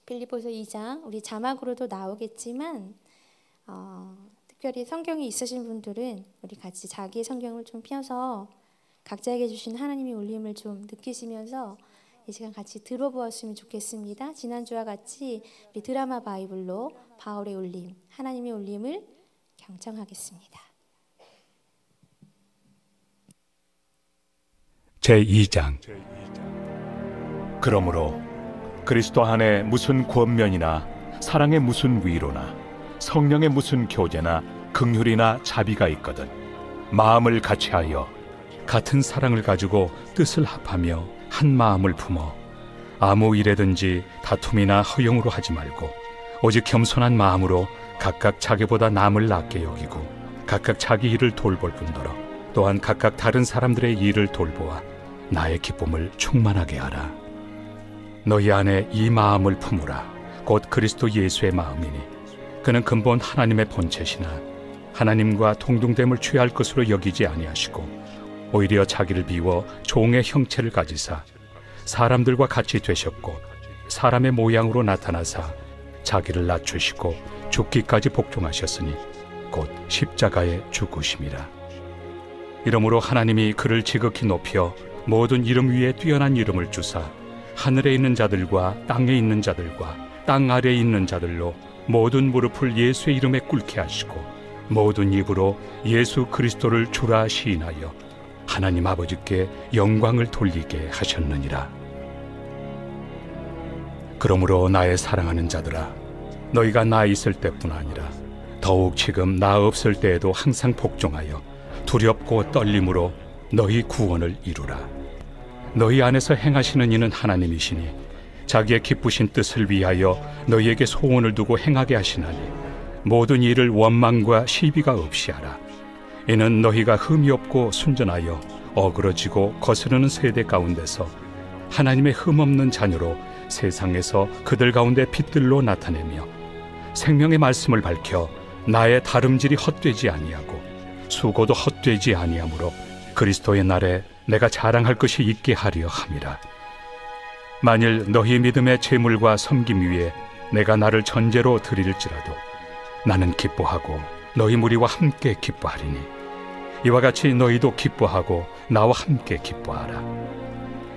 빌립보서 2장 우리 자막으로도 나오겠지만 특별히 성경이 있으신 분들은 우리 같이 자기의 성경을 좀 펴서 각자에게 주신 하나님의 울림을 좀 느끼시면서 이 시간 같이 들어보았으면 좋겠습니다. 지난주와 같이 우리 드라마 바이블로 바울의 울림, 하나님의 울림을 경청하겠습니다. 제2장. 그러므로 그리스도 안에 무슨 권면이나 사랑의 무슨 위로나 성령의 무슨 교제나 긍휼이나 자비가 있거든 마음을 같이하여 같은 사랑을 가지고 뜻을 합하며 한 마음을 품어 아무 일에든지 다툼이나 허용으로 하지 말고 오직 겸손한 마음으로 각각 자기보다 남을 낫게 여기고 각각 자기 일을 돌볼 뿐더러 또한 각각 다른 사람들의 일을 돌보아 나의 기쁨을 충만하게 하라. 너희 안에 이 마음을 품으라. 곧 그리스도 예수의 마음이니 그는 근본 하나님의 본체시나 하나님과 동등됨을 취할 것으로 여기지 아니하시고 오히려 자기를 비워 종의 형체를 가지사 사람들과 같이 되셨고 사람의 모양으로 나타나사 자기를 낮추시고 죽기까지 복종하셨으니 곧 십자가에 죽으심이라. 이러므로 하나님이 그를 지극히 높여 모든 이름 위에 뛰어난 이름을 주사 하늘에 있는 자들과 땅에 있는 자들과 땅 아래에 있는 자들로 모든 무릎을 예수의 이름에 꿇게 하시고 모든 입으로 예수 그리스도를 주라 시인하여 하나님 아버지께 영광을 돌리게 하셨느니라. 그러므로 나의 사랑하는 자들아, 너희가 나 있을 때뿐 아니라 더욱 지금 나 없을 때에도 항상 복종하여 두렵고 떨림으로 너희 구원을 이루라. 너희 안에서 행하시는 이는 하나님이시니 자기의 기쁘신 뜻을 위하여 너희에게 소원을 두고 행하게 하시나니 모든 일을 원망과 시비가 없이 하라. 이는 너희가 흠이 없고 순전하여 어그러지고 거스르는 세대 가운데서 하나님의 흠없는 자녀로 세상에서 그들 가운데 빛들로 나타내며 생명의 말씀을 밝혀 나의 다름질이 헛되지 아니하고 수고도 헛되지 아니하므로 그리스도의 날에 내가 자랑할 것이 있게 하려 함이라. 만일 너희 믿음의 제물과 섬김 위에 내가 나를 전제로 드릴지라도 나는 기뻐하고 너희 무리와 함께 기뻐하리니 이와 같이 너희도 기뻐하고 나와 함께 기뻐하라.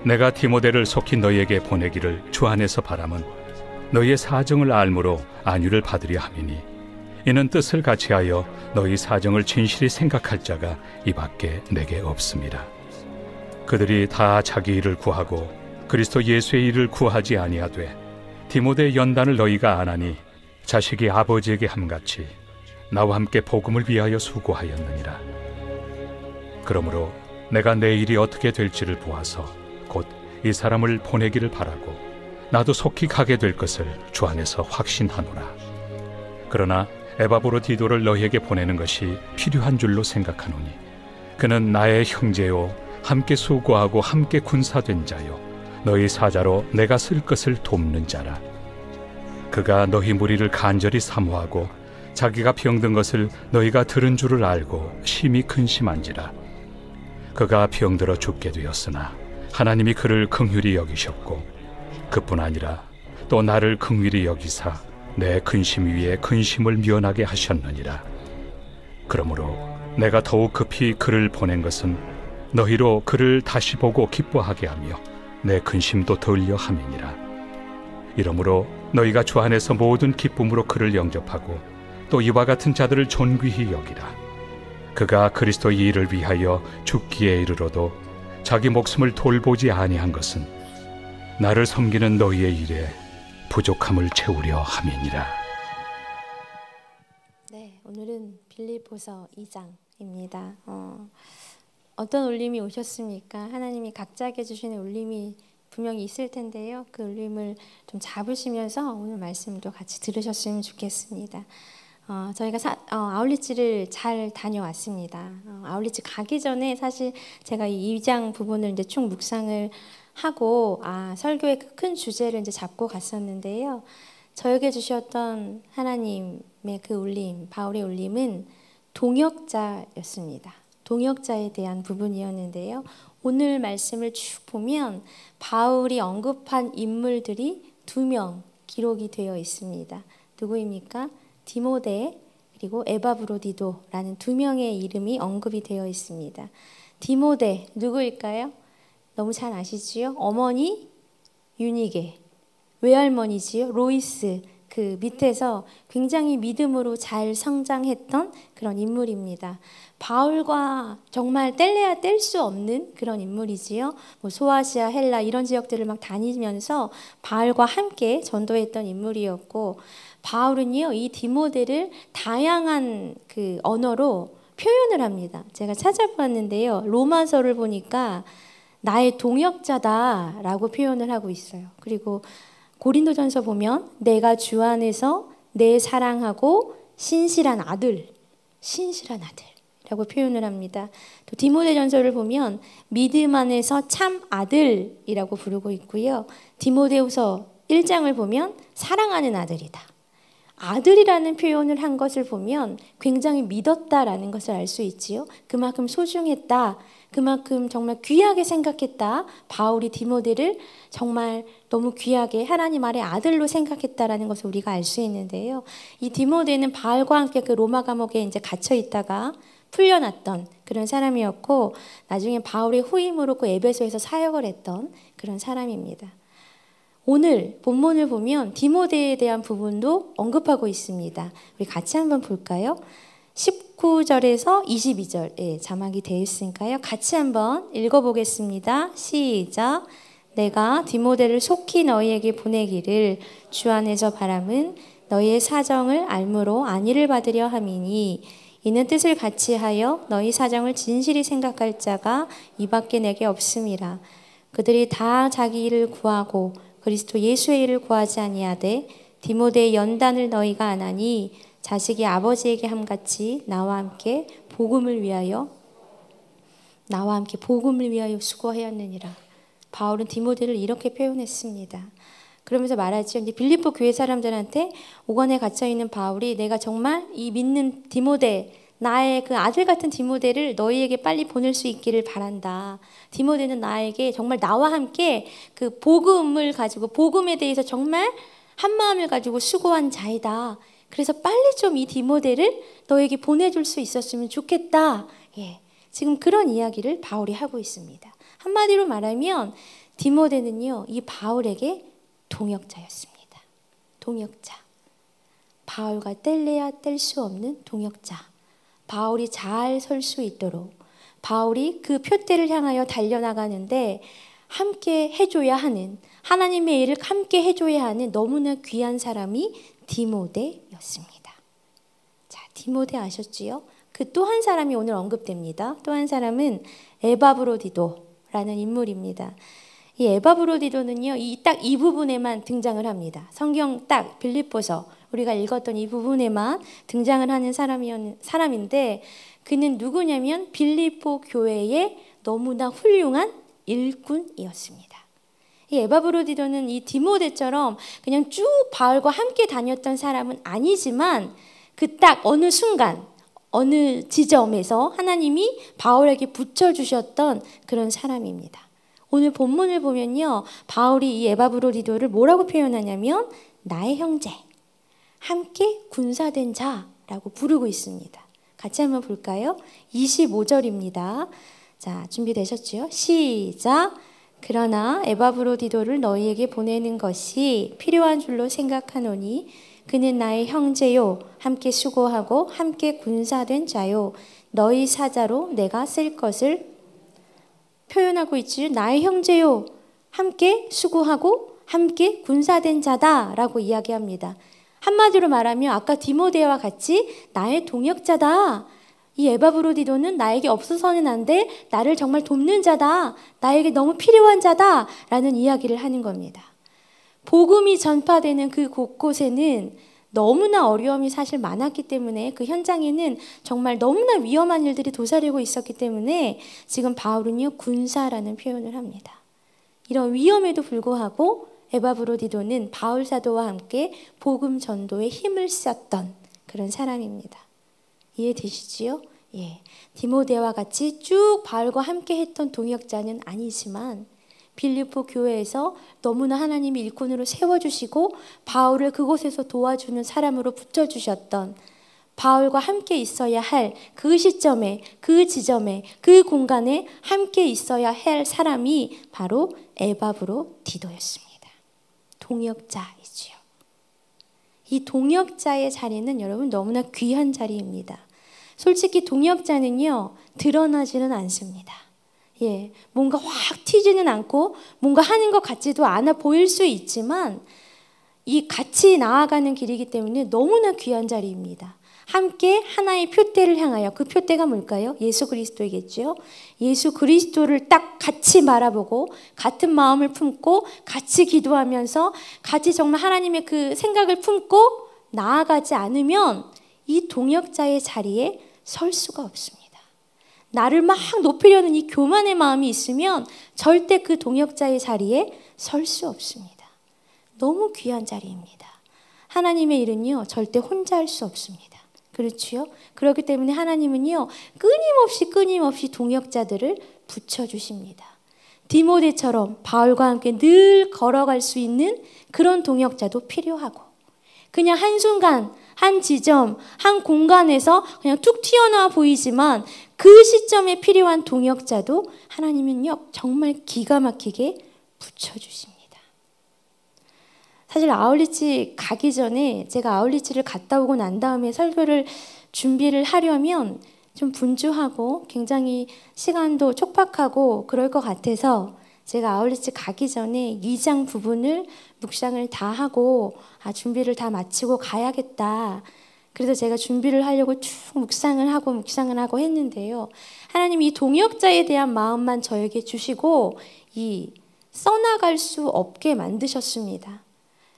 내가 디모데를 속히 너희에게 보내기를 주 안에서 바람은 너희의 사정을 알므로 안위를 받으려 함이니 이는 뜻을 같이하여 너희 사정을 진실히 생각할 자가 이 밖에 내게 없습니다. 그들이 다 자기 일을 구하고 그리스도 예수의 일을 구하지 아니하되 디모데의 연단을 너희가 안하니 자식이 아버지에게 함같이 나와 함께 복음을 위하여 수고하였느니라. 그러므로 내가 내 일이 어떻게 될지를 보아서 곧 이 사람을 보내기를 바라고 나도 속히 가게 될 것을 주 안에서 확신하노라. 그러나 에바브로디도를 너희에게 보내는 것이 필요한 줄로 생각하노니 그는 나의 형제요 함께 수고하고 함께 군사된 자요 너희 사자로 내가 쓸 것을 돕는 자라. 그가 너희 무리를 간절히 사모하고 자기가 병든 것을 너희가 들은 줄을 알고 심히 근심한지라. 그가 병들어 죽게 되었으나 하나님이 그를 긍휼히 여기셨고 그뿐 아니라 또 나를 긍휼히 여기사 내 근심 위에 근심을 면하게 하셨느니라. 그러므로 내가 더욱 급히 그를 보낸 것은 너희로 그를 다시 보고 기뻐하게 하며 내 근심도 덜려 함이니라. 이러므로 너희가 주 안에서 모든 기쁨으로 그를 영접하고 또 이와 같은 자들을 존귀히 여기라. 그가 그리스도의 일을 위하여 죽기에 이르러도 자기 목숨을 돌보지 아니한 것은 나를 섬기는 너희의 일에 부족함을 채우려 함이니라. 네, 오늘은 빌립보서 2장입니다. 어떤 울림이 오셨습니까? 하나님이 각자에게 주시는 울림이 분명히 있을 텐데요. 그 울림을 좀 잡으시면서 오늘 말씀도 같이 들으셨으면 좋겠습니다. 저희가 아울리치를 잘 다녀왔습니다. 아울리치 가기 전에 사실 제가 이 2장 부분을 이제 총 묵상을 하고 설교의 큰 주제를 이제 잡고 갔었는데요. 저에게 주셨던 하나님의 그 울림, 바울의 울림은 동역자였습니다. 동역자에 대한 부분이었는데요. 오늘 말씀을 쭉 보면 바울이 언급한 인물들이 2명 기록이 되어 있습니다. 누구입니까? 디모데 그리고 에바브로디도라는 두 명의 이름이 언급이 되어 있습니다. 디모데 누구일까요? 너무 잘 아시지요? 어머니 유니게, 외할머니지요? 로이스. 그 밑에서 굉장히 믿음으로 잘 성장했던 그런 인물입니다. 바울과 정말 뗄래야 뗄 수 없는 그런 인물이지요. 뭐 소아시아, 헬라 이런 지역들을 막 다니면서 바울과 함께 전도했던 인물이었고, 바울은요 이 디모데를 다양한 그 언어로 표현을 합니다. 제가 찾아봤는데요, 로마서를 보니까 나의 동역자다라고 표현을 하고 있어요. 그리고 고린도전서 보면 내가 주 안에서 내 사랑하고 신실한 아들이라고 표현을 합니다. 또 디모데전서를 보면 믿음 안에서 참 아들이라고 부르고 있고요. 디모데후서 1장을 보면 사랑하는 아들이다. 아들이라는 표현을 한 것을 보면 굉장히 믿었다라는 것을 알 수 있지요. 그만큼 소중했다. 그만큼 정말 귀하게 생각했다. 바울이 디모데를 정말 너무 귀하게 하나님 아래 아들로 생각했다라는 것을 우리가 알 수 있는데요. 이 디모데는 바울과 함께 그 로마 감옥에 이제 갇혀 있다가 풀려났던 그런 사람이었고, 나중에 바울의 후임으로 그 에베소에서 사역을 했던 그런 사람입니다. 오늘 본문을 보면 디모데에 대한 부분도 언급하고 있습니다. 우리 같이 한번 볼까요? 19절에서 22절 자막이 되어 있으니까요. 같이 한번 읽어보겠습니다. 시작. 내가 디모데를 속히 너희에게 보내기를 주 안에서 바람은 너희의 사정을 알므로 안위를 받으려 함이니, 이는 뜻을 같이 하여 너희 사정을 진실히 생각할 자가 이밖에 내게 없음이라. 그들이 다 자기 일을 구하고 그리스도 예수의 일을 구하지 아니하되 디모데의 연단을 너희가 안 하니 자식이 아버지에게 함같이 나와 함께 복음을 위하여 수고하였느니라. 바울은 디모데를 이렇게 표현했습니다. 그러면서 말하죠. 이제 빌립보 교회 사람들한테 오건에 갇혀 있는 바울이 내가 정말 이 믿는 디모데, 나의 그 아들 같은 디모데를 너희에게 빨리 보낼 수 있기를 바란다. 디모데는 나에게 정말 나와 함께 그 복음을 가지고, 복음에 대해서 정말 한 마음을 가지고 수고한 자이다. 그래서 빨리 좀 이 디모데를 너에게 보내줄 수 있었으면 좋겠다. 지금 그런 이야기를 바울이 하고 있습니다. 한마디로 말하면 디모데는요, 이 바울에게 동역자였습니다. 동역자. 바울과 뗄래야 뗄 수 없는 동역자. 바울이 잘 설 수 있도록, 바울이 그 표대를 향하여 달려나가는데 함께 해줘야 하는, 하나님의 일을 함께 해줘야 하는 너무나 귀한 사람이 디모데였습니다. 자, 디모데 아셨지요? 그 또 한 사람이 오늘 언급됩니다. 또 한 사람은 에바브로디도라는 인물입니다. 이 에바브로디도는요, 딱 이 부분에만 등장을 합니다. 성경 딱 빌립보서 우리가 읽었던 이 부분에만 등장을 하는 사람인데, 그는 누구냐면 빌립보 교회의 너무나 훌륭한 일꾼이었습니다. 이 에바브로디도는 이 디모데처럼 그냥 쭉 바울과 함께 다녔던 사람은 아니지만, 그 딱 어느 순간 어느 지점에서 하나님이 바울에게 붙여주셨던 그런 사람입니다. 오늘 본문을 보면요, 바울이 이 에바브로디도를 뭐라고 표현하냐면 나의 형제, 함께 군사된 자라고 부르고 있습니다. 같이 한번 볼까요? 25절입니다. 자, 준비되셨죠? 시작. 그러나 에바브로디도를 너희에게 보내는 것이 필요한 줄로 생각하노니 그는 나의 형제요, 함께 수고하고 함께 군사된 자요, 너희 사자로 내가 쓸 것을 표현하고 있지. 나의 형제요, 함께 수고하고 함께 군사된 자다라고 이야기합니다. 한마디로 말하면 아까 디모데와 같이 나의 동역자다. 이 에바브로디도는 나에게 없어서는 안 돼. 나를 정말 돕는 자다. 나에게 너무 필요한 자다. 라는 이야기를 하는 겁니다. 복음이 전파되는 그 곳곳에는 너무나 어려움이 사실 많았기 때문에, 그 현장에는 정말 너무나 위험한 일들이 도사리고 있었기 때문에 지금 바울은요, 군사라는 표현을 합니다. 이런 위험에도 불구하고 에바브로디도는 바울 사도와 함께 복음 전도에 힘을 썼던 그런 사람입니다. 이해되시지요? 예. 디모데와 같이 쭉 바울과 함께 했던 동역자는 아니지만 빌립보 교회에서 너무나 하나님이 일꾼으로 세워주시고 바울을 그곳에서 도와주는 사람으로 붙여주셨던, 바울과 함께 있어야 할 그 시점에, 그 지점에, 그 공간에 함께 있어야 할 사람이 바로 에바브로 디도였습니다. 동역자이지요. 이 동역자의 자리는 여러분 너무나 귀한 자리입니다. 솔직히 동역자는요, 드러나지는 않습니다. 뭔가 확 튀지는 않고 뭔가 하는 것 같지도 않아 보일 수 있지만 이 같이 나아가는 길이기 때문에 너무나 귀한 자리입니다. 함께 하나의 표대를 향하여, 그 표대가 뭘까요? 예수 그리스도이겠죠. 예수 그리스도를 딱 같이 바라보고 같은 마음을 품고 같이 기도하면서 같이 정말 하나님의 그 생각을 품고 나아가지 않으면 이 동역자의 자리에 설 수가 없습니다. 나를 막 높이려는 이 교만의 마음이 있으면 절대 그 동역자의 자리에 설 수 없습니다. 너무 귀한 자리입니다. 하나님의 일은요, 절대 혼자 할 수 없습니다. 그렇지요? 그렇기 때문에 하나님은요, 끊임없이 동역자들을 붙여주십니다. 디모데처럼 바울과 함께 늘 걸어갈 수 있는 그런 동역자도 필요하고, 그냥 한순간, 한 지점, 한 공간에서 그냥 툭 튀어나와 보이지만 그 시점에 필요한 동역자도 하나님은요, 정말 기가 막히게 붙여주십니다. 사실 아울리치 가기 전에, 제가 아울리치를 갔다 오고 난 다음에 설교를 준비를 하려면 좀 분주하고 굉장히 시간도 촉박하고 그럴 것 같아서 제가 아울리치 가기 전에 2장 부분을 묵상을 다 하고 준비를 다 마치고 가야겠다. 그래서 제가 준비를 하려고 쭉 묵상을 하고 했는데요. 하나님이 이 동역자에 대한 마음만 저에게 주시고 이 써나갈 수 없게 만드셨습니다.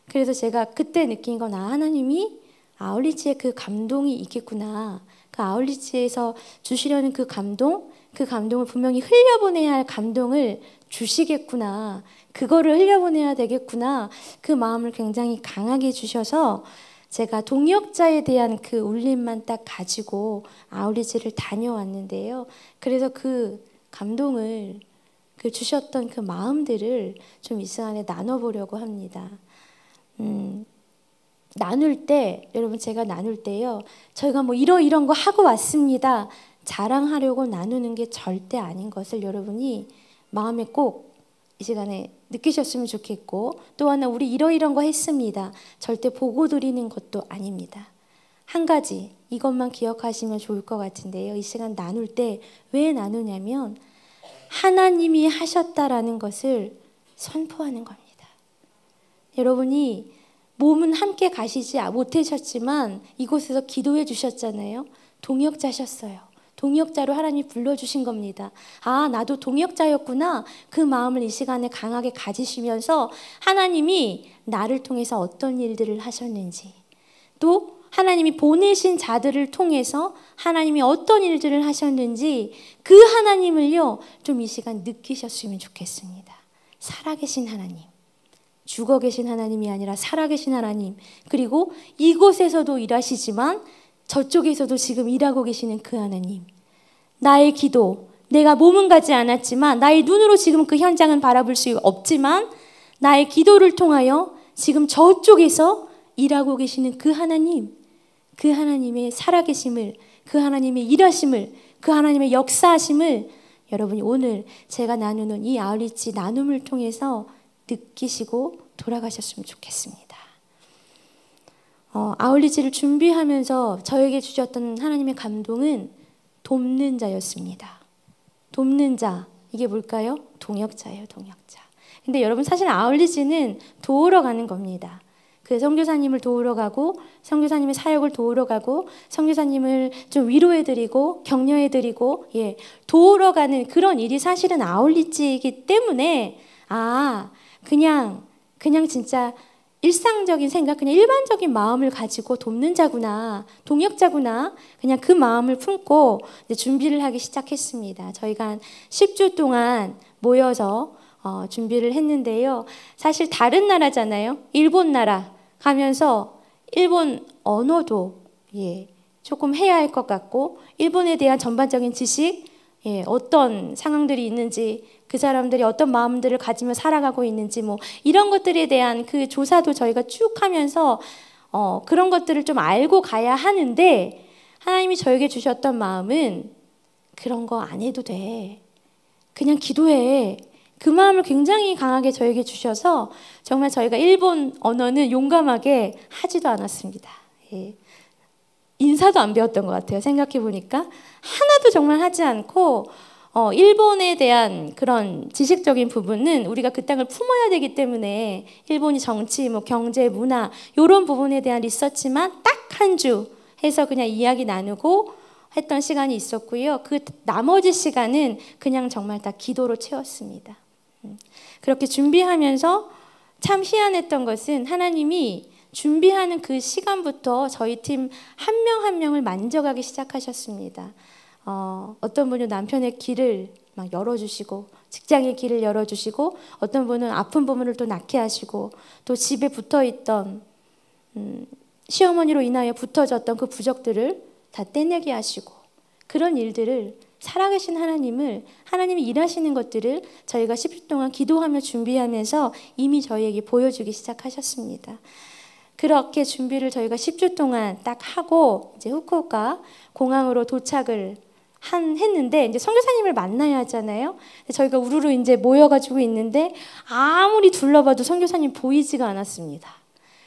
그래서 제가 그때 느낀 건, 하나님이 아울리치에 그 감동이 있겠구나. 그 아울리치에서 주시려는 그 감동을 분명히 흘려보내야 할 감동을 주시겠구나. 그거를 흘려보내야 되겠구나. 그 마음을 굉장히 강하게 주셔서 제가 동역자에 대한 그 울림만 딱 가지고 아울리치를 다녀왔는데요. 그래서 그 감동을, 그 주셨던 그 마음들을 좀 이 시간에 나눠보려고 합니다. 나눌 때, 여러분, 제가 나눌 때요, 저희가 뭐 이런 거 하고 왔습니다, 자랑하려고 나누는 게 절대 아닌 것을 여러분이 마음에 꼭 이 시간에 느끼셨으면 좋겠고, 또 하나, 우리 이런 거 했습니다, 절대 보고 드리는 것도 아닙니다. 한 가지 이것만 기억하시면 좋을 것 같은데요, 이 시간 나눌 때 왜 나누냐면 하나님이 하셨다라는 것을 선포하는 겁니다. 여러분이 몸은 함께 가시지 못하셨지만 이곳에서 기도해 주셨잖아요. 동역자셨어요. 동역자로 하나님이 불러주신 겁니다. 나도 동역자였구나. 그 마음을 이 시간에 강하게 가지시면서 하나님이 나를 통해서 어떤 일들을 하셨는지, 또 하나님이 보내신 자들을 통해서 하나님이 어떤 일들을 하셨는지, 그 하나님을요, 좀 이 시간 느끼셨으면 좋겠습니다. 살아계신 하나님, 죽어 계신 하나님이 아니라 살아계신 하나님, 그리고 이곳에서도 일하시지만 저쪽에서도 지금 일하고 계시는 그 하나님, 나의 기도, 내가 몸은 가지 않았지만, 나의 눈으로 지금 그 현장은 바라볼 수 없지만 나의 기도를 통하여 지금 저쪽에서 일하고 계시는 그 하나님, 그 하나님의 살아계심을, 그 하나님의 일하심을, 그 하나님의 역사하심을 여러분이 오늘 제가 나누는 이 아울리치 나눔을 통해서 느끼시고 돌아가셨으면 좋겠습니다. 아울리치를 준비하면서 저에게 주셨던 하나님의 감동은 돕는 자였습니다. 돕는 자, 이게 뭘까요? 동역자예요, 동역자. 근데 여러분, 사실 아울리치는 도우러 가는 겁니다. 그 선교사님을 도우러 가고, 선교사님의 사역을 도우러 가고, 선교사님을 좀 위로해드리고 격려해드리고, 도우러 가는 그런 일이 사실은 아울리치이기 때문에 그냥 진짜 일상적인 생각, 그냥 일반적인 마음을 가지고 돕는 자구나, 동역자구나, 그냥 그 마음을 품고 이제 준비를 하기 시작했습니다. 저희가 한 10주 동안 모여서 준비를 했는데요. 사실 다른 나라잖아요. 일본 나라 가면서 일본 언어도 조금 해야 할 것 같고, 일본에 대한 전반적인 지식, 어떤 상황들이 있는지 그 사람들이 어떤 마음들을 가지며 살아가고 있는지 뭐 이런 것들에 대한 그 조사도 저희가 쭉 하면서 그런 것들을 좀 알고 가야 하는데, 하나님이 저에게 주셨던 마음은 그런 거 안 해도 돼. 그냥 기도해. 그 마음을 굉장히 강하게 저에게 주셔서 정말 저희가 일본 언어는 용감하게 하지도 않았습니다. 예. 인사도 안 배웠던 것 같아요. 생각해 보니까 하나도 정말 하지 않고 일본에 대한 그런 지식적인 부분은 우리가 그 땅을 품어야 되기 때문에 일본이 정치, 뭐 경제, 문화 이런 부분에 대한 리서치만 딱 한 주 해서 그냥 이야기 나누고 했던 시간이 있었고요. 그 나머지 시간은 그냥 정말 다 기도로 채웠습니다. 그렇게 준비하면서 참 희한했던 것은 하나님이 준비하는 그 시간부터 저희 팀 한 명 한 명을 만져가기 시작하셨습니다. 어떤 분은 남편의 길을 막 열어주시고, 직장의 길을 열어주시고, 어떤 분은 아픈 부분을 또 낫게 하시고, 또 집에 붙어있던 시어머니로 인하여 붙어졌던 그 부적들을 다 떼내게 하시고, 그런 일들을 살아계신 하나님이 일하시는 것들을 저희가 10주 동안 기도하며 준비하면서 이미 저희에게 보여주기 시작하셨습니다. 그렇게 준비를 저희가 10주 동안 딱 하고 이제 후쿠오카 공항으로 도착을 했는데, 이제 선교사님을 만나야 하잖아요. 저희가 우르르 이제 모여가지고 있는데 아무리 둘러봐도 선교사님 보이지가 않았습니다.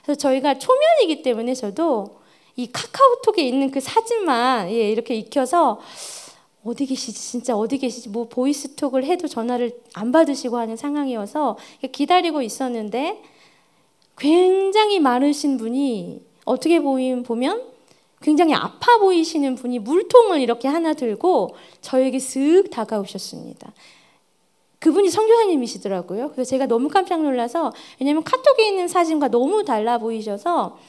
그래서 저희가 초면이기 때문에 저도 이 카카오톡에 있는 그 사진만 이렇게 익혀서 어디 계시지, 진짜 어디 계시지, 뭐 보이스톡을 해도 전화를 안 받으시고 하는 상황이어서 기다리고 있었는데, 굉장히 마르신 분이 어떻게 보면 굉장히 아파 보이시는 분이 물통을 이렇게 하나 들고 저에게 쓱 다가오셨습니다. 그분이 선교사님이시더라고요. 그래서 제가 너무 깜짝 놀라서, 왜냐하면 카톡에 있는 사진과 너무 달라 보이셔서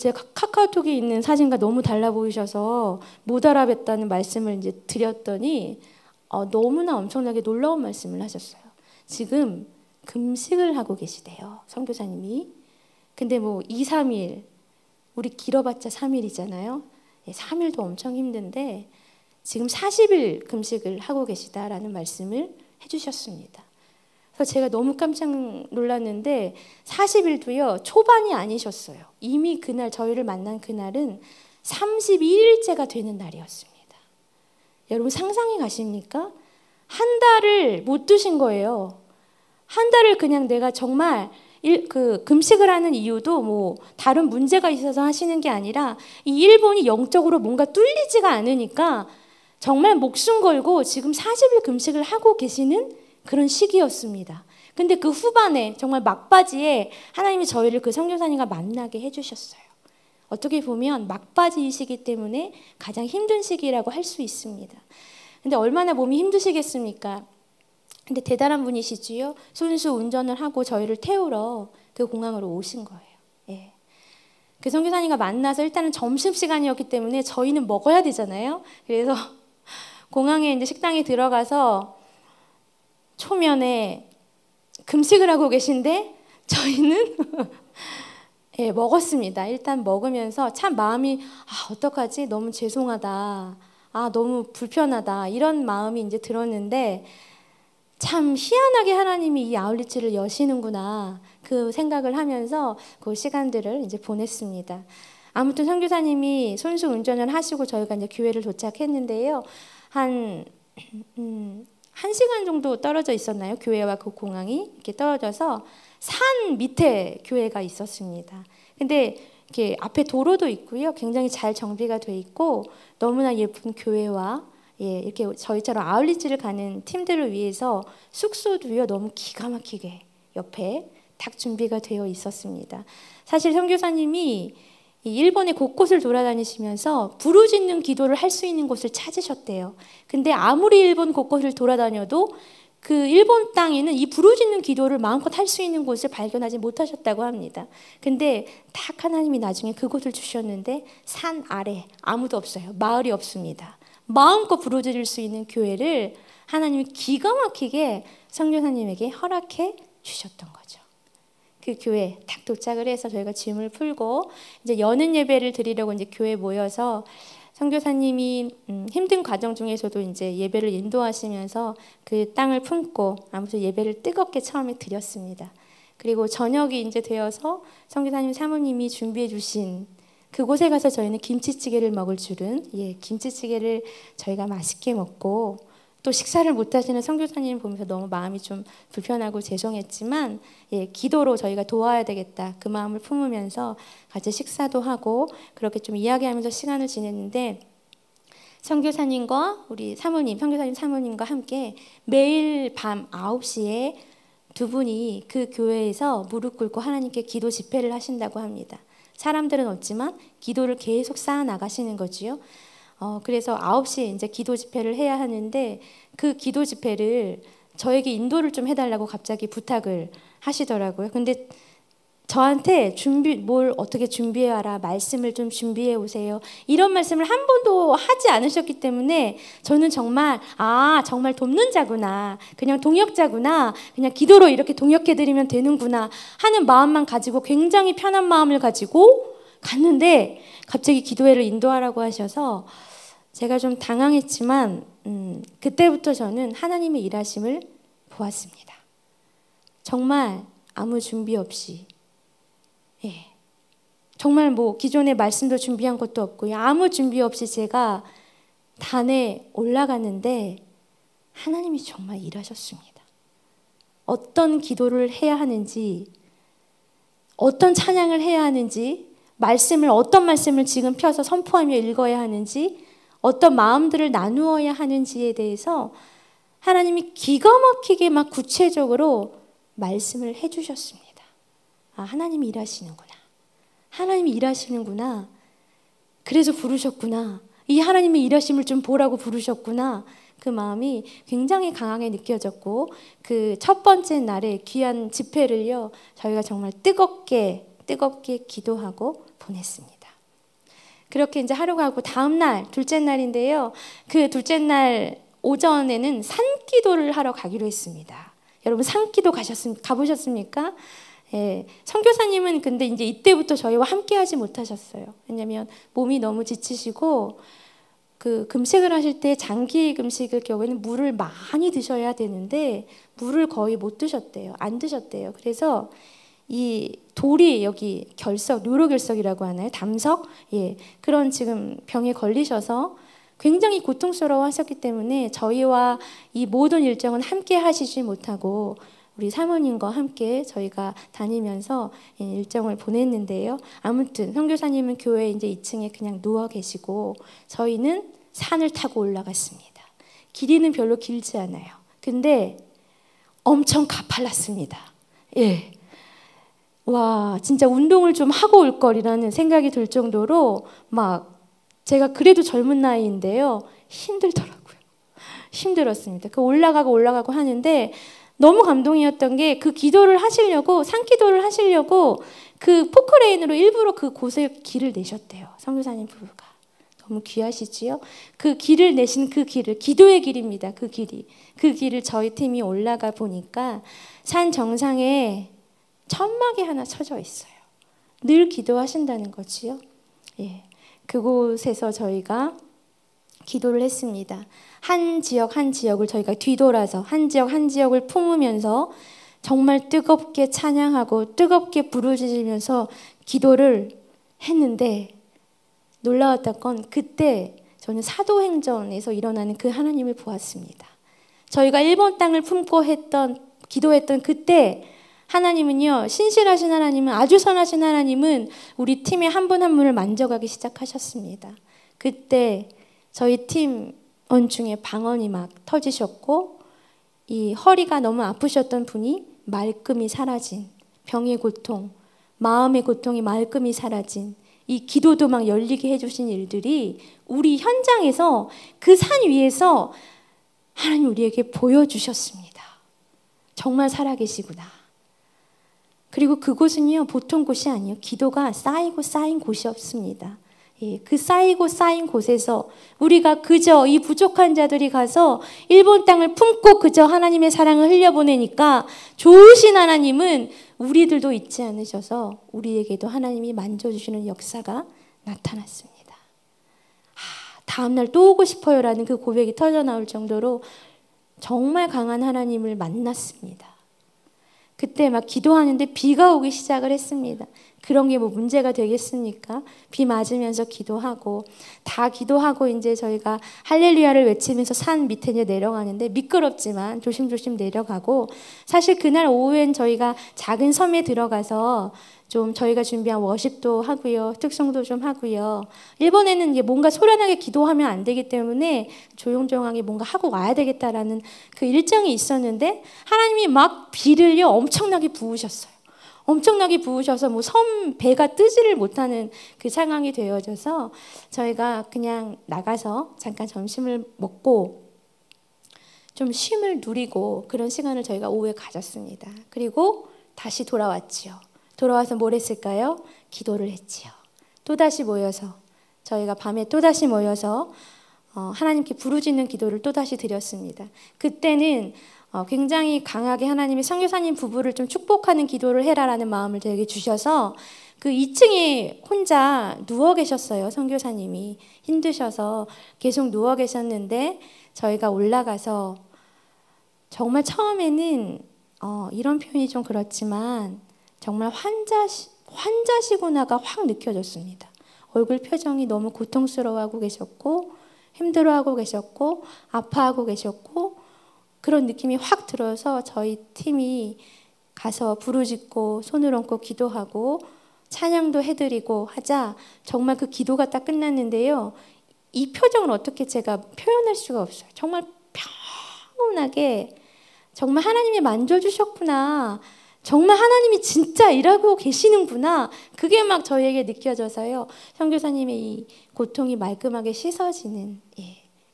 제가 카카오톡에 있는 사진과 너무 달라 보이셔서 못 알아뵀다는 말씀을 이제 드렸더니 너무나 엄청나게 놀라운 말씀을 하셨어요. 지금 금식을 하고 계시대요, 선교사님이. 근데 뭐 2, 3일, 우리 길어봤자 3일이잖아요. 3일도 엄청 힘든데 지금 40일 금식을 하고 계시다라는 말씀을 해주셨습니다. 그래서 제가 너무 깜짝 놀랐는데 40일도요 초반이 아니셨어요. 이미 그날 저희를 만난 그날은 32일째가 되는 날이었습니다. 여러분 상상이 가십니까? 한 달을 못 드신 거예요. 한 달을 그냥 내가 정말 금식을 하는 이유도 뭐 다른 문제가 있어서 하시는 게 아니라 이 일본이 영적으로 뭔가 뚫리지가 않으니까 정말 목숨 걸고 지금 40일 금식을 하고 계시는 그런 시기였습니다. 근데 그 후반에 정말 막바지에 하나님이 저희를 그 선교사님과 만나게 해주셨어요. 어떻게 보면 막바지이시기 때문에 가장 힘든 시기라고 할 수 있습니다. 근데 얼마나 몸이 힘드시겠습니까? 근데 대단한 분이시지요. 손수 운전을 하고 저희를 태우러 그 공항으로 오신 거예요. 예. 그 선교사님과 만나서 일단은 점심시간이었기 때문에 저희는 먹어야 되잖아요. 그래서 공항에 이제 식당에 들어가서 초면에 금식을 하고 계신데 저희는 예, 먹었습니다. 일단 먹으면서 참 마음이 어떡하지? 너무 죄송하다. 너무 불편하다. 이런 마음이 이제 들었는데 참 희한하게 하나님이 이 아울리치를 여시는구나 그 생각을 하면서 그 시간들을 이제 보냈습니다. 아무튼 선교사님이 손수 운전을 하시고 저희가 이제 교회를 도착했는데요. 한 1시간 정도 떨어져 있었나요? 교회와 그 공항이 이렇게 떨어져서 산 밑에 교회가 있었습니다. 근데 이렇게 앞에 도로도 있고요. 굉장히 잘 정비가 돼 있고 너무나 예쁜 교회와 이렇게 저희처럼 아울리치를 가는 팀들을 위해서 숙소도요 너무 기가 막히게 옆에 딱 준비가 되어 있었습니다. 사실 선교사님이 이 일본의 곳곳을 돌아다니시면서 부르짖는 기도를 할 수 있는 곳을 찾으셨대요. 근데 아무리 일본 곳곳을 돌아다녀도 그 일본 땅에는 이 부르짖는 기도를 마음껏 할 수 있는 곳을 발견하지 못하셨다고 합니다. 근데 딱 하나님이 나중에 그곳을 주셨는데 산 아래 아무도 없어요. 마을이 없습니다. 마음껏 부르짖을 수 있는 교회를 하나님이 기가 막히게 선교사님에게 허락해 주셨던 거죠. 그 교회 딱 도착을 해서 저희가 짐을 풀고 이제 여는 예배를 드리려고 이제 교회에 모여서 선교사님이 힘든 과정 중에서도 이제 예배를 인도하시면서 그 땅을 품고 아무튼 예배를 뜨겁게 처음에 드렸습니다. 그리고 저녁이 이제 되어서 선교사님 사모님이 준비해 주신 그곳에 가서 저희는 김치찌개를 먹을 줄은, 김치찌개를 저희가 맛있게 먹고, 또 식사를 못 하시는 선교사님 보면서 너무 마음이 좀 불편하고 죄송했지만, 기도로 저희가 도와야 되겠다 그 마음을 품으면서 같이 식사도 하고 그렇게 좀 이야기하면서 시간을 지냈는데, 선교사님과 우리 사모님, 선교사님 사모님과 함께 매일 밤 9시에 두 분이 그 교회에서 무릎 꿇고 하나님께 기도 집회를 하신다고 합니다. 사람들은 없지만 기도를 계속 쌓아 나가시는 거지요. 그래서 9시에 이제 기도 집회를 해야 하는데, 그 기도 집회를 저에게 인도를 좀 해달라고 갑자기 부탁을 하시더라고요. 근데 저한테 뭘 어떻게 준비해 와라, 말씀을 좀 준비해 오세요, 이런 말씀을 한 번도 하지 않으셨기 때문에 저는 정말 정말 돕는 자구나, 그냥 동역자구나, 그냥 기도로 이렇게 동역해 드리면 되는구나 하는 마음만 가지고 굉장히 편한 마음을 가지고 갔는데, 갑자기 기도회를 인도하라고 하셔서 제가 좀 당황했지만 그때부터 저는 하나님의 일하심을 보았습니다. 정말 아무 준비 없이, 정말 뭐 기존의 말씀도 준비한 것도 없고요, 아무 준비 없이 제가 단에 올라갔는데 하나님이 정말 일하셨습니다. 어떤 기도를 해야 하는지, 어떤 찬양을 해야 하는지, 어떤 말씀을 지금 펴서 선포하며 읽어야 하는지, 어떤 마음들을 나누어야 하는지에 대해서 하나님이 기가 막히게 막 구체적으로 말씀을 해주셨습니다. 하나님이 일하시는구나. 하나님이 일하시는구나. 그래서 부르셨구나. 이 하나님의 일하심을 좀 보라고 부르셨구나. 그 마음이 굉장히 강하게 느껴졌고, 그 첫 번째 날에 귀한 집회를요, 저희가 정말 뜨겁게 기도하고 보냈습니다. 그렇게 이제 하루가 가고 다음 날, 둘째 날인데요, 그 둘째 날 오전에는 산기도를 하러 가기로 했습니다. 여러분 산기도 가보셨습니까? 선교사님은 근데 이제 이때부터 저희와 함께 하지 못하셨어요. 왜냐하면 몸이 너무 지치시고, 그 금식을 하실 때 장기 금식의 경우에는 물을 많이 드셔야 되는데 물을 거의 못 드셨대요. 안 드셨대요. 그래서 이 돌이 여기 뉴로결석이라고 하나요? 담석? 그런 지금 병에 걸리셔서 굉장히 고통스러워 하셨기 때문에 저희와 이 모든 일정은 함께 하시지 못하고 우리 사모님과 함께 저희가 다니면서 일정을 보냈는데요. 아무튼 선교사님은 교회 이제 2층에 그냥 누워 계시고 저희는 산을 타고 올라갔습니다. 길이는 별로 길지 않아요. 근데 엄청 가팔랐습니다. 와, 진짜 운동을 좀 하고 올 거리라는 생각이 들 정도로 막 제가 그래도 젊은 나이인데요. 힘들더라고요. 힘들었습니다. 그 올라가고 하는데 너무 감동이었던 게 그 기도를 하시려고, 산기도를 하시려고 그 포크레인으로 일부러 그 곳에 길을 내셨대요. 선교사님 부부가. 너무 귀하시지요? 그 길을 내신 그 길을, 기도의 길입니다. 그 길을 저희 팀이 올라가 보니까 산 정상에 천막이 하나 쳐져 있어요. 늘 기도하신다는 거지요. 그곳에서 저희가 기도를 했습니다. 한 지역을 저희가 뒤돌아서 한 지역을 품으면서 정말 뜨겁게 찬양하고 뜨겁게 부르짖으면서 기도를 했는데, 놀라웠던 건 그때 저는 사도행전에서 일어나는 그 하나님을 보았습니다. 저희가 일본 땅을 품고 기도했던 그때 하나님은요, 신실하신 하나님은, 아주 선하신 하나님은 우리 팀의 한 분 한 분을 만져가기 시작하셨습니다. 그때 저희 팀원 중에 방언이 막 터지셨고, 이 허리가 너무 아프셨던 분이 말끔히 사라진, 병의 고통, 마음의 고통이 말끔히 사라진, 이 기도도 막 열리게 해주신 일들이 우리 현장에서 그 산 위에서 하나님 우리에게 보여주셨습니다. 정말 살아계시구나. 그리고 그곳은요, 보통 곳이 아니에요. 기도가 쌓인 곳이 없습니다. 그 쌓이고 쌓인 곳에서 우리가 그저 이 부족한 자들이 가서 일본 땅을 품고 그저 하나님의 사랑을 흘려보내니까 좋으신 하나님은 우리들도 잊지 않으셔서 우리에게도 하나님이 만져주시는 역사가 나타났습니다. 다음날 또 오고 싶어요라는 그 고백이 터져나올 정도로 정말 강한 하나님을 만났습니다. 그때 막 기도하는데 비가 오기 시작을 했습니다. 그런 게 뭐 문제가 되겠습니까? 비 맞으면서 기도하고 다 기도하고 이제 저희가 할렐루야를 외치면서 산 밑에 이제 내려가는데 미끄럽지만 조심조심 내려가고, 사실 그날 오후엔 저희가 작은 섬에 들어가서 좀 저희가 준비한 워십도 하고요, 특송도 좀 하고요. 일본에는 이제 뭔가 소란하게 기도하면 안 되기 때문에 조용조용하게 뭔가 하고 와야 되겠다라는 그 일정이 있었는데, 하나님이 막 비를요 엄청나게 부으셨어요. 엄청나게 부으셔서 뭐 섬 배가 뜨지를 못하는 그 상황이 되어져서 저희가 그냥 나가서 잠깐 점심을 먹고 좀 쉼을 누리고 그런 시간을 저희가 오후에 가졌습니다. 그리고 다시 돌아왔지요. 돌아와서 뭘 했을까요? 기도를 했지요. 또다시 모여서 저희가 밤에 또다시 모여서 하나님께 부르짖는 기도를 또다시 드렸습니다. 그때는 굉장히 강하게 하나님이 선교사님 부부를 좀 축복하는 기도를 해라라는 마음을 저에게 주셔서 그 2층에 혼자 누워 계셨어요. 선교사님이 힘드셔서 계속 누워 계셨는데 저희가 올라가서 정말 처음에는 이런 표현이 좀 그렇지만 정말 환자시구나가 확 느껴졌습니다. 얼굴 표정이 너무 고통스러워하고 계셨고 힘들어하고 계셨고 아파하고 계셨고 그런 느낌이 확 들어서 저희 팀이 가서 부르짖고 손을 얹고 기도하고 찬양도 해드리고 하자 정말 그 기도가 딱 끝났는데요. 이 표정을 어떻게 제가 표현할 수가 없어요. 정말 평온하게 정말 하나님이 만져주셨구나. 정말 하나님이 진짜 일하고 계시는구나. 그게 막 저희에게 느껴져서요. 선교사님의 이 고통이 말끔하게 씻어지는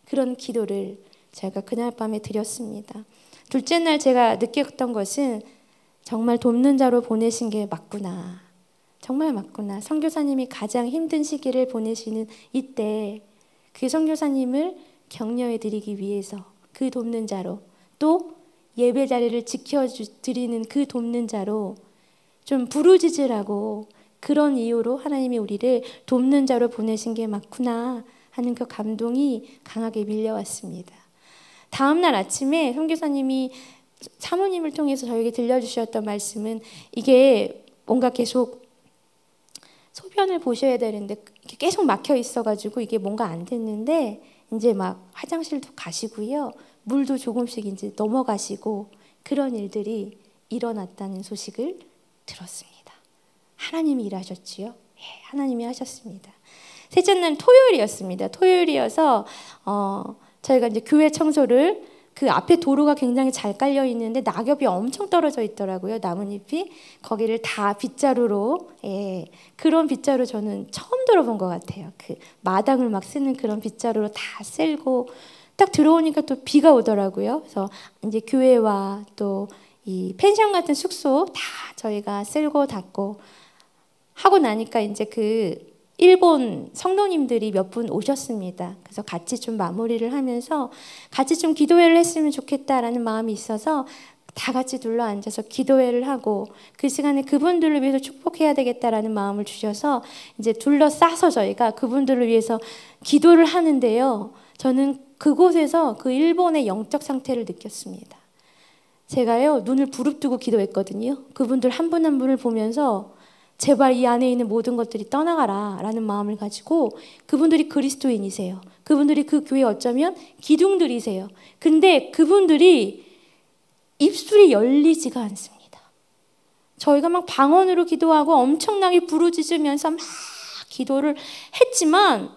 그런 기도를 제가 그날 밤에 드렸습니다. 둘째 날 제가 느꼈던 것은 정말 돕는 자로 보내신 게 맞구나. 정말 맞구나. 선교사님이 가장 힘든 시기를 보내시는 이때 그 선교사님을 격려해 드리기 위해서 그 돕는 자로, 또 예배 자리를 지켜드리는 그 돕는 자로 좀 부르짖으라고, 그런 이유로 하나님이 우리를 돕는 자로 보내신 게 맞구나 하는 그 감동이 강하게 밀려왔습니다. 다음 날 아침에 선교사님이 사모님을 통해서 저에게 들려주셨던 말씀은, 이게 뭔가 계속 소변을 보셔야 되는데 계속 막혀 있어가지고 이게 뭔가 안 됐는데 이제 막 화장실도 가시고요, 물도 조금씩 이제 넘어가시고 그런 일들이 일어났다는 소식을 들었습니다. 하나님이 일하셨지요? 예, 하나님이 하셨습니다. 셋째 날 토요일이었습니다. 토요일이어서 저희가 이제 교회 청소를, 그 앞에 도로가 굉장히 잘 깔려 있는데 낙엽이 엄청 떨어져 있더라고요. 나뭇잎이. 거기를 다 빗자루로, 그런 빗자루 저는 처음 들어본 것 같아요. 그 마당을 막 쓰는 그런 빗자루로 다 쓸고 딱 들어오니까 또 비가 오더라고요. 그래서 이제 교회와 또 이 펜션 같은 숙소 다 저희가 쓸고 닦고 하고 나니까 이제 그 일본 성도님들이 몇 분 오셨습니다. 그래서 같이 좀 마무리를 하면서 같이 좀 기도회를 했으면 좋겠다라는 마음이 있어서 다 같이 둘러 앉아서 기도회를 하고 그 시간에 그분들을 위해서 축복해야 되겠다라는 마음을 주셔서 이제 둘러싸서 저희가 그분들을 위해서 기도를 하는데요. 저는 그곳에서 그 일본의 영적 상태를 느꼈습니다. 제가요, 눈을 부릅뜨고 기도했거든요. 그분들 한 분 한 분을 보면서 제발 이 안에 있는 모든 것들이 떠나가라 라는 마음을 가지고, 그분들이 그리스도인이세요. 그분들이 그 교회 어쩌면 기둥들이세요. 근데 그분들이 입술이 열리지가 않습니다. 저희가 막 방언으로 기도하고 엄청나게 부르짖으면서 막 기도를 했지만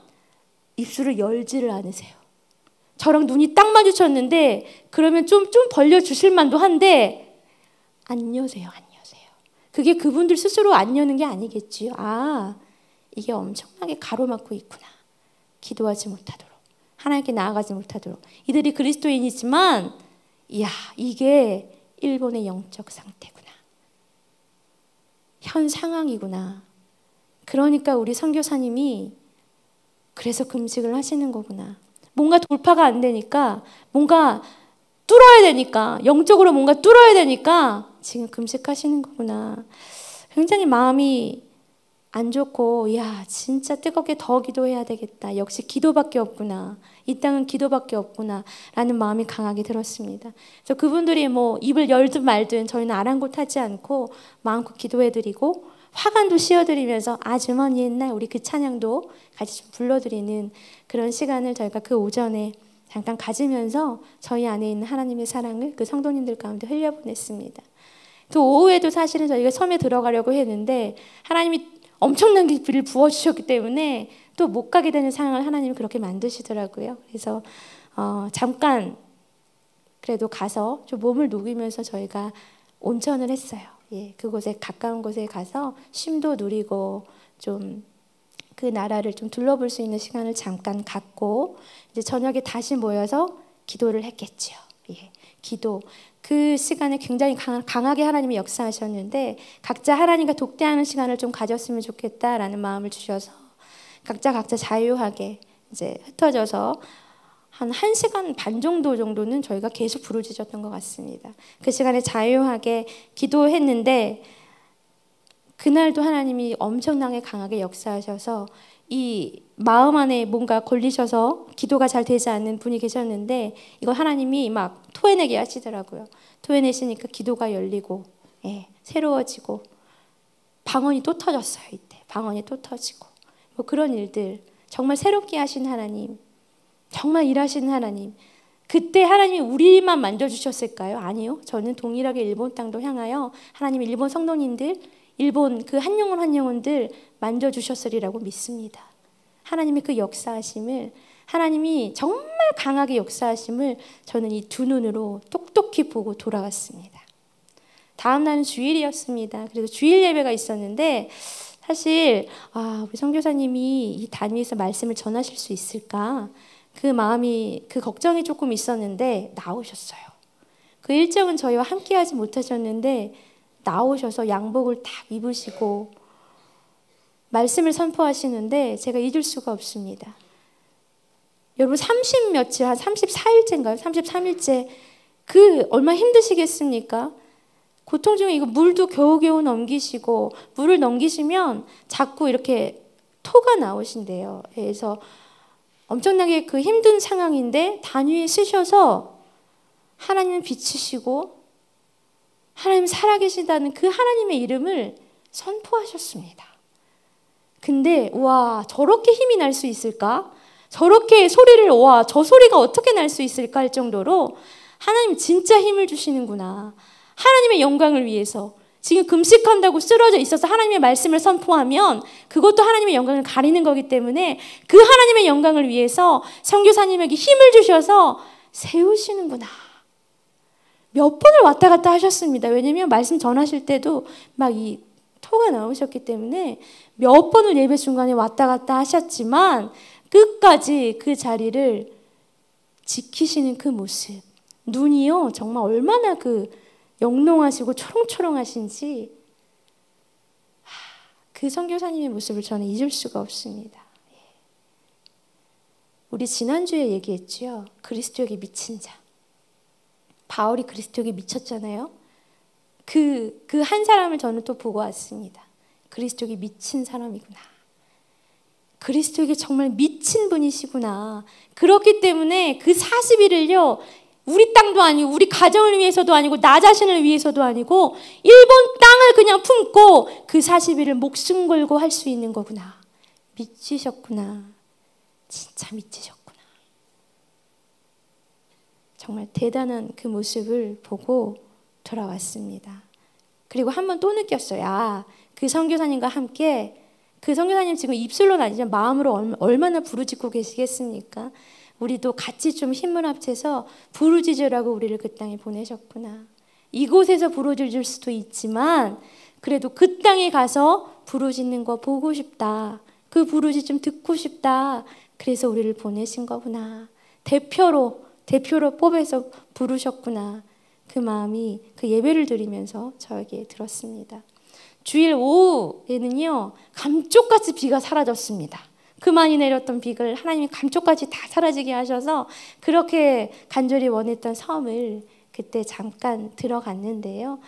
입술을 열지를 않으세요. 저랑 눈이 딱 마주쳤는데 그러면 좀 벌려주실 만도 한데 안 여세요. 안 여세요. 그게 그분들 스스로 안 여는 게 아니겠지요. 아, 이게 엄청나게 가로막고 있구나. 기도하지 못하도록, 하나님께 나아가지 못하도록. 이들이 그리스도인이지만 이야, 이게 일본의 영적 상태구나. 현 상황이구나. 그러니까 우리 선교사님이 그래서 금식을 하시는 거구나. 뭔가 돌파가 안 되니까, 뭔가 뚫어야 되니까, 영적으로 뭔가 뚫어야 되니까 지금 금식하시는 거구나. 굉장히 마음이 안 좋고, 야, 진짜 뜨겁게 더 기도해야 되겠다. 역시 기도밖에 없구나. 이 땅은 기도밖에 없구나. 라는 마음이 강하게 들었습니다. 그래서 그분들이 뭐 입을 열든 말든 저희는 아랑곳하지 않고 마음껏 기도해드리고 화관도 씌워드리면서 아주머니 옛날 우리 그 찬양도 같이 좀 불러드리는 그런 시간을 저희가 그 오전에 잠깐 가지면서 저희 안에 있는 하나님의 사랑을 그 성도님들 가운데 흘려보냈습니다. 그 오후에도 사실은 저희가 섬에 들어가려고 했는데 하나님이 엄청난 비를 부어주셨기 때문에 또 못 가게 되는 상황을 하나님이 그렇게 만드시더라고요. 그래서 잠깐 그래도 가서 좀 몸을 녹이면서 저희가 온천을 했어요. 예, 그곳에 가까운 곳에 가서 쉼도 누리고 좀 그 나라를 좀 둘러볼 수 있는 시간을 잠깐 갖고 이제 저녁에 다시 모여서 기도를 했겠지요. 예, 기도. 그 시간에 굉장히 강하게 하나님이 역사하셨는데 각자 하나님과 독대하는 시간을 좀 가졌으면 좋겠다라는 마음을 주셔서 각자 자유하게 이제 흩어져서 한 1시간 반 정도는 저희가 계속 부르짖었던 것 같습니다. 그 시간에 자유하게 기도했는데 그날도 하나님이 엄청나게 강하게 역사하셔서 이 마음 안에 뭔가 걸리셔서 기도가 잘 되지 않는 분이 계셨는데 이거 하나님이 막 토해내게 하시더라고요. 토해내시니까 기도가 열리고 예, 새로워지고 방언이 또 터졌어요. 이때 방언이 또 터지고 뭐 그런 일들 정말 새롭게 하신 하나님, 정말 일하시는 하나님. 그때 하나님이 우리만 만져주셨을까요? 아니요. 저는 동일하게 일본 땅도 향하여 하나님이 일본 성도님들, 일본 그 한 영혼들 만져주셨으리라고 믿습니다. 하나님의 그 역사하심을, 하나님이 정말 강하게 역사하심을 저는 이 두 눈으로 똑똑히 보고 돌아왔습니다. 다음 날은 주일이었습니다. 그래서 주일 예배가 있었는데 사실 우리 선교사님이 이 단위에서 말씀을 전하실 수 있을까? 그 마음이, 그 걱정이 조금 있었는데 나오셨어요. 그 일정은 저희와 함께하지 못하셨는데 나오셔서 양복을 딱 입으시고 말씀을 선포하시는데 제가 잊을 수가 없습니다. 여러분 30며칠, 한 34일째인가요? 33일째 그 얼마나 힘드시겠습니까? 고통 중에 이거 물도 겨우겨우 넘기시고 물을 넘기시면 자꾸 이렇게 토가 나오신대요. 그래서 엄청나게 그 힘든 상황인데 단위에 쓰셔서 하나님은 빛이시고 하나님 살아계시다는 그 하나님의 이름을 선포하셨습니다. 근데 와, 저렇게 힘이 날 수 있을까? 저렇게 소리를, 와, 저 소리가 어떻게 날 수 있을까 할 정도로 하나님 진짜 힘을 주시는구나. 하나님의 영광을 위해서 지금 금식한다고 쓰러져 있어서 하나님의 말씀을 선포하면 그것도 하나님의 영광을 가리는 거기 때문에 그 하나님의 영광을 위해서 선교사님에게 힘을 주셔서 세우시는구나. 몇 번을 왔다 갔다 하셨습니다. 왜냐하면 말씀 전하실 때도 막 이 토가 나오셨기 때문에 몇 번을 예배 중간에 왔다 갔다 하셨지만 끝까지 그 자리를 지키시는 그 모습, 눈이요 정말 얼마나 그 영롱하시고 초롱초롱하신지 그 선교사님의 모습을 저는 잊을 수가 없습니다. 우리 지난주에 얘기했죠. 그리스도에게 미친 자. 바울이 그리스도에게 미쳤잖아요. 그 한 사람을 저는 또 보고 왔습니다. 그리스도에게 미친 사람이구나. 그리스도에게 정말 미친 분이시구나. 그렇기 때문에 그 40일을요. 우리 땅도 아니고 우리 가정을 위해서도 아니고 나 자신을 위해서도 아니고 일본 땅을 그냥 품고 그 40일을 목숨 걸고 할 수 있는 거구나. 미치셨구나. 진짜 미치셨구나. 정말 대단한 그 모습을 보고 돌아왔습니다. 그리고 한 번 또 느꼈어요. 그 선교사님과 함께 그 선교사님 지금 입술로는 아니지만 마음으로 얼마나 부르짖고 계시겠습니까? 우리도 같이 좀 힘을 합쳐서 부르짖으라고 우리를 그 땅에 보내셨구나. 이곳에서 부르짖을 수도 있지만 그래도 그 땅에 가서 부르짖는 거 보고 싶다. 그 부르짖음 듣고 싶다. 그래서 우리를 보내신 거구나. 대표로 뽑아서 부르셨구나. 그 마음이 그 예배를 드리면서 저에게 들었습니다. 주일 오후에는요. 감쪽같이 비가 사라졌습니다. 그만이 내렸던 비를 하나님이 감쪽같이 다 사라지게 하셔서 그렇게 간절히 원했던 섬을 그때 잠깐 들어갔는데요.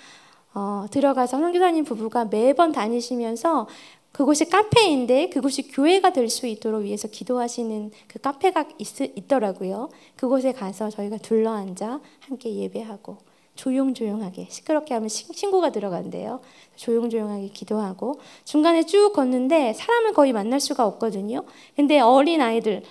들어가서 선교사님 부부가 매번 다니시면서 그곳이 카페인데 그곳이 교회가 될 수 있도록 위해서 기도하시는 그 카페가 있더라고요. 그곳에 가서 저희가 둘러앉아 함께 예배하고 조용조용하게, 시끄럽게 하면 신고가 들어간대요. 조용조용하게 기도하고 중간에 쭉 걷는데 사람을 거의 만날 수가 없거든요. 근데 어린 아이들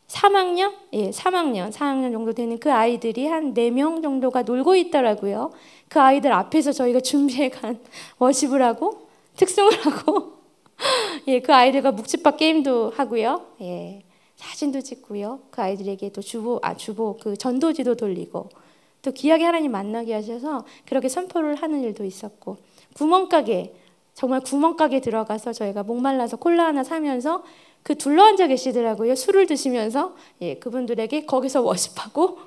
3학년? 예, 4학년 정도 되는 그 아이들이 한 4명 정도가 놀고 있더라고요. 그 아이들 앞에서 저희가 준비해간 워십을 하고 특송을 하고 예, 그 아이들과 묵집밥 게임도 하고요. 예, 사진도 찍고요. 그 아이들에게 또 주보 그 전도지도 돌리고 또 귀하게 하나님 만나게 하셔서 그렇게 선포를 하는 일도 있었고 정말 구멍가게 들어가서 저희가 목말라서 콜라 하나 사면서 그 둘러앉아 계시더라고요. 술을 드시면서 예, 그분들에게 거기서 워십하고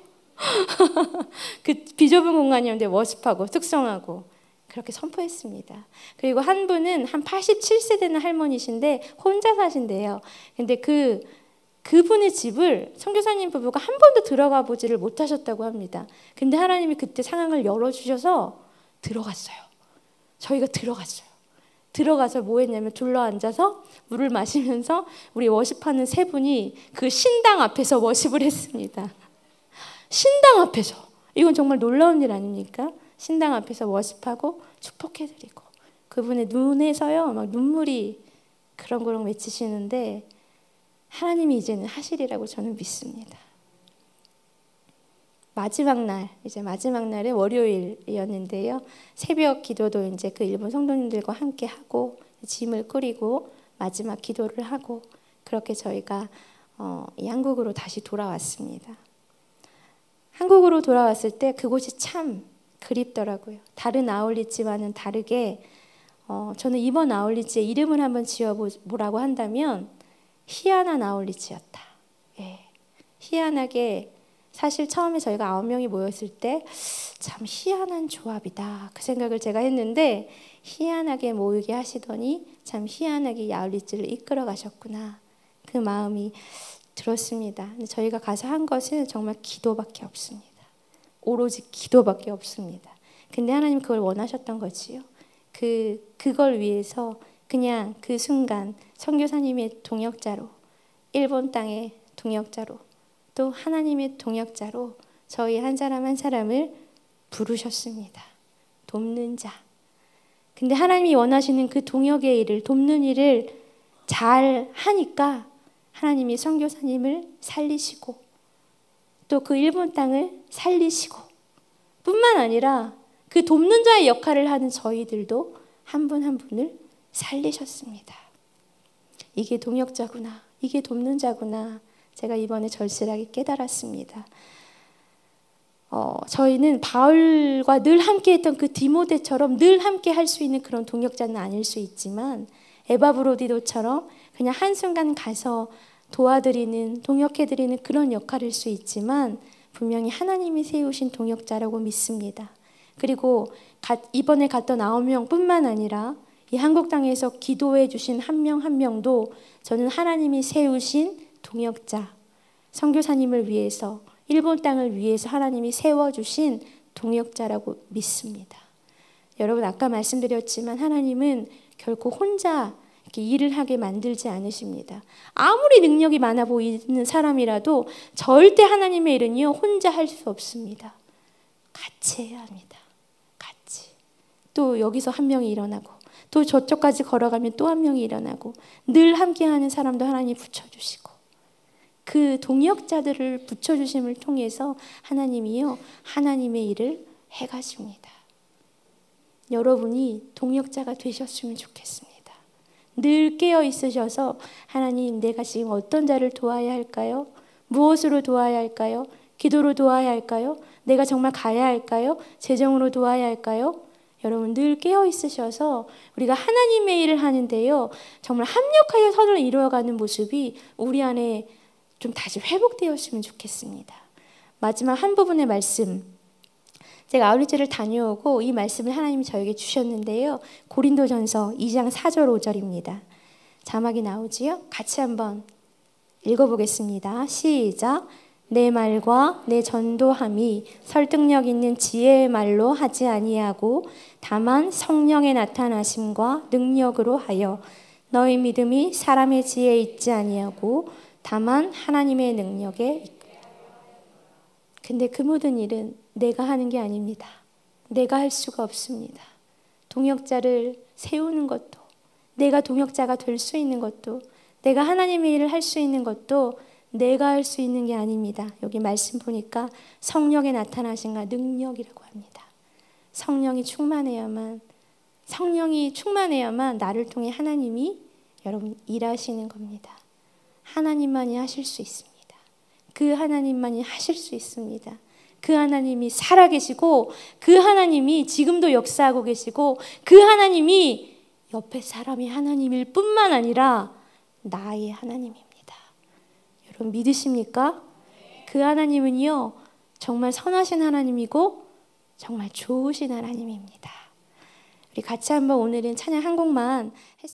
그 비좁은 공간이었는데 워십하고 특성하고 그렇게 선포했습니다. 그리고 한 분은 한 87세 되는 할머니신데 혼자 사신대요. 근데 그분의 집을 선교사님 부부가 한 번도 들어가 보지를 못하셨다고 합니다. 근데 하나님이 그때 상황을 열어주셔서 들어갔어요. 저희가 들어가서 뭐 했냐면 둘러앉아서 물을 마시면서 우리 워십하는 세 분이 그 신당 앞에서 워십을 했습니다. 신당 앞에서. 이건 정말 놀라운 일 아닙니까? 신당 앞에서 워십하고 축복해드리고 그분의 눈에서요 막 눈물이 그렁그렁 맺히시는데 하나님이 이제는 하시리라고 저는 믿습니다. 마지막 날에 월요일이었는데요. 새벽 기도도 이제 그 일본 성도님들과 함께 하고 짐을 꾸리고 마지막 기도를 하고 그렇게 저희가 한국으로 다시 돌아왔습니다. 한국으로 돌아왔을 때 그곳이 참 그립더라고요. 다른 아울리지와는 다르게 저는 이번 아울리지의 이름을 한번 지어보라고 한다면 희한한 아울리지였다. 예. 희한하게 사실 처음에 저희가 9명이 모였을 때 참 희한한 조합이다. 그 생각을 제가 했는데 희한하게 모이게 하시더니 참 희한하게 이 아울리지를 이끌어 가셨구나. 그 마음이 들었습니다. 근데 저희가 가서 한 것은 정말 기도밖에 없습니다. 오로지 기도밖에 없습니다. 근데 하나님 그걸 원하셨던 거지요. 그걸 위해서 그냥 그 순간 선교사님의 동역자로 일본 땅의 동역자로 또 하나님의 동역자로 저희 한 사람 한 사람을 부르셨습니다. 돕는 자. 근데 하나님이 원하시는 그 동역의 일을 돕는 일을 잘 하니까 하나님이 선교사님을 살리시고 또 그 일본 땅을 살리시고 뿐만 아니라 그 돕는 자의 역할을 하는 저희들도 한 분 한 분을 살리셨습니다. 이게 동역자구나. 이게 돕는 자구나. 제가 이번에 절실하게 깨달았습니다. 저희는 바울과 늘 함께했던 그 디모데처럼 늘 함께 할 수 있는 그런 동역자는 아닐 수 있지만 에바브로디도처럼 그냥 한순간 가서 도와드리는, 동역해드리는 그런 역할일 수 있지만 분명히 하나님이 세우신 동역자라고 믿습니다. 그리고 이번에 갔던 9명뿐만 아니라 이 한국 땅에서 기도해 주신 한 명 한 명도 저는 하나님이 세우신 동역자, 선교사님을 위해서 일본 땅을 위해서 하나님이 세워주신 동역자라고 믿습니다. 여러분 아까 말씀드렸지만 하나님은 결코 혼자 이렇게 일을 하게 만들지 않으십니다. 아무리 능력이 많아 보이는 사람이라도 절대 하나님의 일은요 혼자 할 수 없습니다. 같이 해야 합니다. 같이. 또 여기서 한 명이 일어나고 또 저쪽까지 걸어가면 또 한 명이 일어나고 늘 함께하는 사람도 하나님이 붙여주시고 그 동역자들을 붙여주심을 통해서 하나님이요 하나님의 일을 해가십니다. 여러분이 동역자가 되셨으면 좋겠습니다. 늘 깨어 있으셔서 하나님 내가 지금 어떤 자를 도와야 할까요? 무엇으로 도와야 할까요? 기도로 도와야 할까요? 내가 정말 가야 할까요? 재정으로 도와야 할까요? 여러분 늘 깨어 있으셔서 우리가 하나님의 일을 하는데요 정말 합력하여 선을 이루어가는 모습이 우리 안에 좀 다시 회복되었으면 좋겠습니다. 마지막 한 부분의 말씀, 제가 아울리지를 다녀오고 이 말씀을 하나님이 저에게 주셨는데요. 고린도전서 2장 4절 5절입니다. 자막이 나오지요? 같이 한번 읽어보겠습니다. 시작. 내 말과 내 전도함이 설득력 있는 지혜의 말로 하지 아니하고 다만 성령의 나타나심과 능력으로 하여 너희 믿음이 사람의 지혜에 있지 아니하고 다만 하나님의 능력에 있고. 근데 그 모든 일은 내가 하는 게 아닙니다. 내가 할 수가 없습니다. 동역자를 세우는 것도, 내가 동역자가 될 수 있는 것도, 내가 하나님의 일을 할 수 있는 것도 내가 할 수 있는 게 아닙니다. 여기 말씀 보니까 성령에 나타나신가 능력이라고 합니다. 성령이 충만해야만 나를 통해 하나님이 여러분 일하시는 겁니다. 하나님만이 하실 수 있습니다. 그 하나님만이 하실 수 있습니다. 그 하나님이 살아계시고 그 하나님이 지금도 역사하고 계시고 그 하나님이 옆에 사람이 하나님일 뿐만 아니라 나의 하나님입니다. 여러분 믿으십니까? 그 하나님은요 정말 선하신 하나님이고 정말 좋으신 하나님입니다. 우리 같이 한번 오늘은 찬양 한 곡만